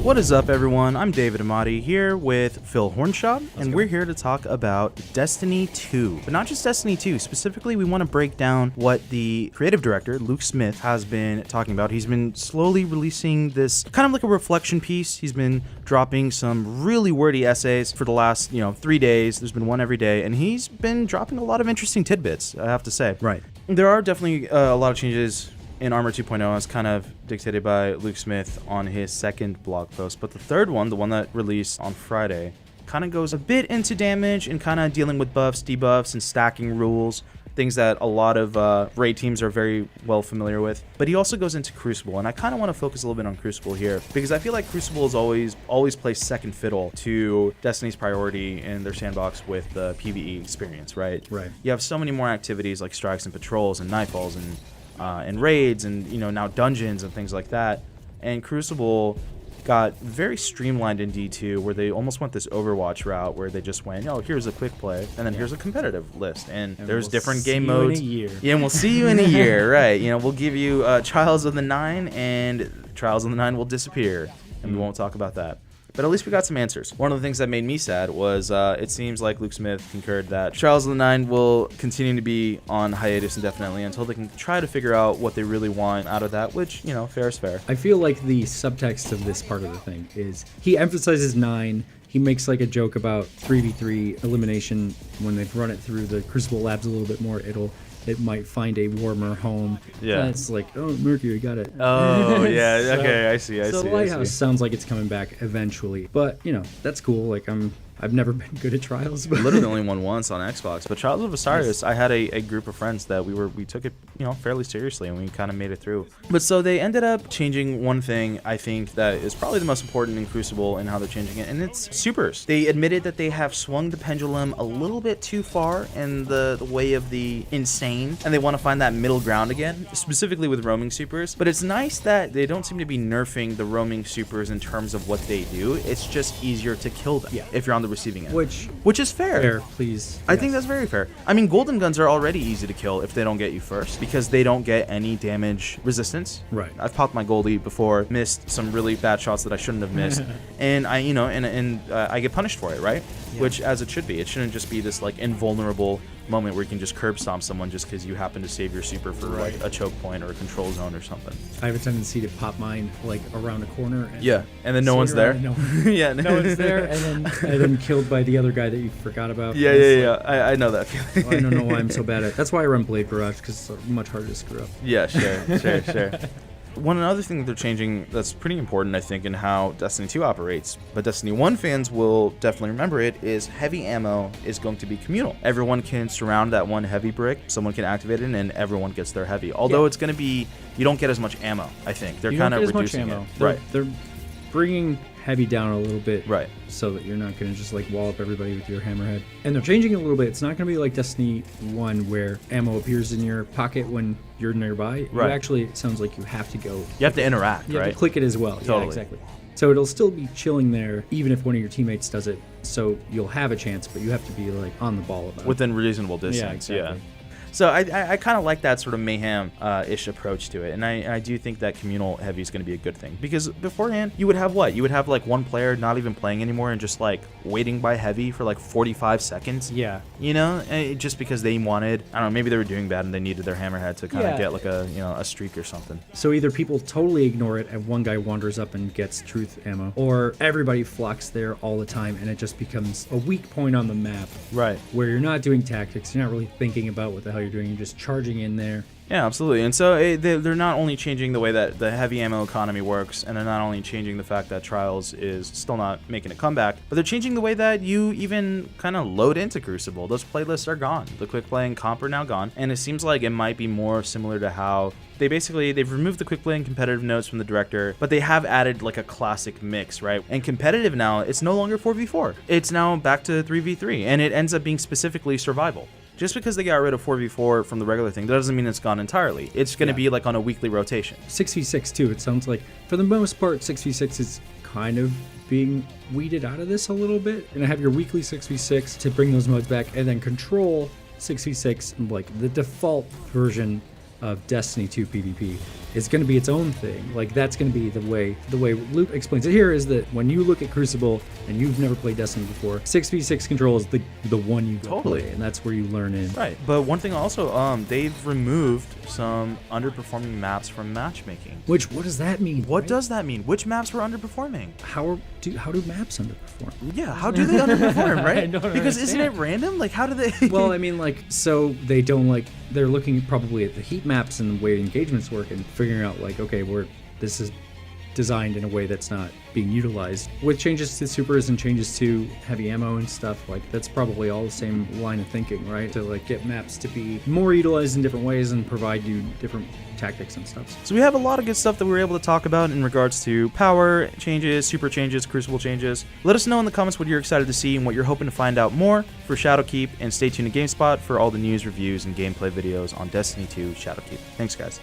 What is up, everyone? I'm David Amati here with Phil Hornshaw, and we're here to talk about Destiny 2. But not just Destiny 2. Specifically, we want to break down what the creative director, Luke Smith, has been talking about. He's been slowly releasing this kind of like a reflection piece. He's been dropping some really wordy essays for the last, 3 days. There's been one every day, and he's been dropping a lot of interesting tidbits, I have to say. Right. There are definitely a lot of changes in Armor 2.0, as kind of dictated by Luke Smith on his second blog post. But the third one, the one that released on Friday, kind of goes a bit into damage and kind of dealing with buffs, debuffs, and stacking rules, things that a lot of raid teams are very well familiar with. But he also goes into Crucible, and I kind of want to focus a little bit on Crucible here, because I feel like Crucible is always plays second fiddle to Destiny's priority in their sandbox with the PvE experience, right? Right. You have so many more activities like strikes and patrols and nightfalls and raids and now dungeons and things like that. And Crucible got very streamlined in D2, where they almost went this Overwatch route, where they just went, here's a quick play, and then here's a competitive list, and there's we'll different see game you modes. in a year. Yeah, and we'll see you in a year, right? We'll give you Trials of the Nine, and Trials of the Nine will disappear, and we won't talk about that. But at least we got some answers. One of the things that made me sad was it seems like Luke Smith concurred that Trials of the Nine will continue to be on hiatus indefinitely until they can try to figure out what they really want out of that, which, fair is fair. I feel like the subtext of this part of the thing is he emphasizes 9. He makes like a joke about 3v3 elimination. When they've run it through the Crucible Labs a little bit more, it might find a warmer home. Yeah. It's like, oh, Mercury, got it. Oh, yeah. So- Okay, I see. So Lighthouse sounds like it's coming back eventually. But, that's cool. Like, I've never been good at Trials. But Literally only won once on Xbox. But Trials of Osiris, I had a group of friends that we took it, fairly seriously, and we kind of made it through. But so they ended up changing one thing, I think, that is probably the most important in Crucible and how they're changing it, and it's supers. They admitted that they have swung the pendulum a little bit too far in the way of the insane, and they want to find that middle ground again, specifically with roaming supers. But it's nice that they don't seem to be nerfing the roaming supers in terms of what they do. It's just easier to kill them if you're on the receiving end. Which is fair. Fair, please. I think that's very fair. I mean, golden guns are already easy to kill if they don't get you first, because they don't get any damage resistance. Right. I've popped my goldie before, missed some really bad shots that I shouldn't have missed, and I get punished for it, right? Yeah. Which, as it should be. It shouldn't just be this like invulnerable moment where you can just curb stomp someone just because you happen to save your super for like a choke point or a control zone or something. I have a tendency to pop mine like around a corner. And then no one's there. No One's there, and then killed by the other guy that you forgot about. Yeah. I know that feeling. I don't know why I'm so bad at it. That's why I run Blade Barrage, because it's much harder to screw up. Yeah, sure. One other thing that they're changing that's pretty important, I think, in how Destiny 2 operates, but Destiny 1 fans will definitely remember it, is heavy ammo is going to be communal. Everyone can surround that one heavy brick, someone can activate it, and everyone gets their heavy. Although it's going to be, you don't get as much ammo, I think. They're kind of reducing it. They're bringing heavy down a little bit, right, so that you're not going to just like wall up everybody with your hammerhead. And they're changing it a little bit. It's not going to be like Destiny 1 where ammo appears in your pocket when you're nearby. Right. You actually, it sounds like you have to go. You have to interact, you right? have to click it as well. Totally. Yeah, exactly. So it'll still be chilling there, even if one of your teamites does it. So you'll have a chance, but you have to be like on the ball about it. Within reasonable distance, yeah. Exactly. So I kind of like that sort of mayhem-ish approach to it, and I do think that communal heavy is going to be a good thing, because beforehand you would have what? You would have like one player not even playing anymore and just like waiting by heavy for like 45 seconds. Yeah. Just because they wanted, I don't know, maybe they were doing bad and they needed their hammerhead to kind of get like a streak or something. So either people totally ignore it and one guy wanders up and gets truth ammo, or everybody flocks there all the time and it just becomes a weak point on the map. Right. Where you're not doing tactics, you're not really thinking about what the hell you're doing, you're just charging in there. Yeah, absolutely. And so they're not only changing the way that the heavy ammo economy works, and they're not only changing the fact that Trials is still not making a comeback, but they're changing the way that you even kind of load into Crucible. Those playlists are gone. The quick play and comp are now gone, and it seems like it might be more similar to how they've removed the quick play and competitive notes from the director, but they have added like a classic mix, right? And competitive now, it's no longer 4v4. It's now back to 3v3, and it ends up being specifically survival. Just because they got rid of 4v4 from the regular thing, that doesn't mean it's gone entirely. It's going to be like on a weekly rotation. 6v6 too, it sounds like. For the most part, 6v6 is kind of being weeded out of this a little bit. And I have your weekly 6v6 to bring those modes back, and then Control 6v6, like the default version of Destiny 2 PvP is going to be its own thing. Like that's going to be the way Luke explains it here is that when you look at Crucible and you've never played Destiny before, 6v6 control is the one you go play, and that's where you learn in. Right. But one thing also, they've removed some underperforming maps from matchmaking. What does that mean? What does that mean? Which maps were underperforming? How do maps underperform? Yeah, how do they underperform, right? I don't because understand. isn't it random? Like, how do they? Well, I mean, like, so they don't like they're looking probably at the heat maps and the way engagements work and figuring out like, okay, this is designed in a way that's not being utilized. With changes to supers and changes to heavy ammo and stuff, like that's probably all the same line of thinking, right? To like get maps to be more utilized in different ways and provide you different tactics and stuff. So we have a lot of good stuff that we were able to talk about in regards to power changes, super changes, Crucible changes. Let us know in the comments what you're excited to see and what you're hoping to find out more for Shadowkeep, and stay tuned to GameSpot for all the news, reviews, and gameplay videos on Destiny 2 Shadowkeep. Thanks, guys.